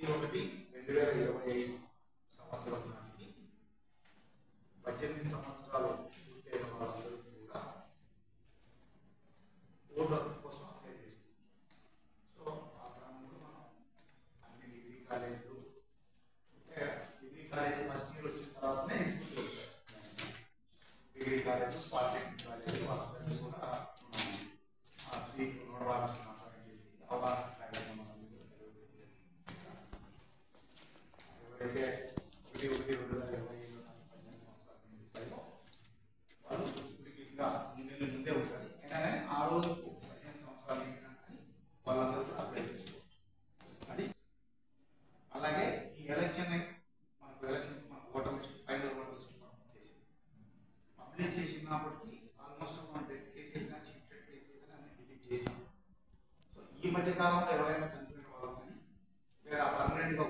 1/1/2025 సంవత్సరం నాటికి 18 సంవత్సరాలు పూర్తయిన వాళ్ళందరూ కూడా ఓటు హక్కు కోసం అప్లై చేసుకోవచ్చు. సో ఆ క్రమంలో మనం అన్ని డిగ్రీ కాలేజీలు ఫస్ట్ ఇయర్ వచ్చిన తర్వాతనే ఎగ్జిక్యూటివ్ వచ్చారు. డిగ్రీ కాలేజ్, పాలిటెక్నిక్ కాలేజ్ వాళ్ళందరినీ కూడా స్పీక్ నోడవాల్సి మాట్లాడి చేసి అవగాహన కార్యక్రమం ఎవరైతే 1/1/2025 సంవత్సరాల నిండిపోయారో వాళ్ళు ఇప్పటికి ఇంకా 3 నెలల ముందే ఉంటుంది. అయినా కానీ ఆ రోజు 15 సంవత్సరాలు నిండినా కానీ వాళ్ళందరూ కూడా అప్లై చేసుకోవచ్చు. అది అలాగే ఈ ఎలక్షన్ మనకు voter list, final voter list publish చేసినప్పటికీ ఆల్మోస్ట్ మనం డెత్ కేసెస్ కానీ షిఫ్టెడ్ కేసెస్ కానీ అన్ని డిలీట్ చేసాం. సో ఈ మధ్య కాలంలో ఎవరైనా చనిపోయిన వాళ్ళు కానీ లేదా పర్మనెంట్గా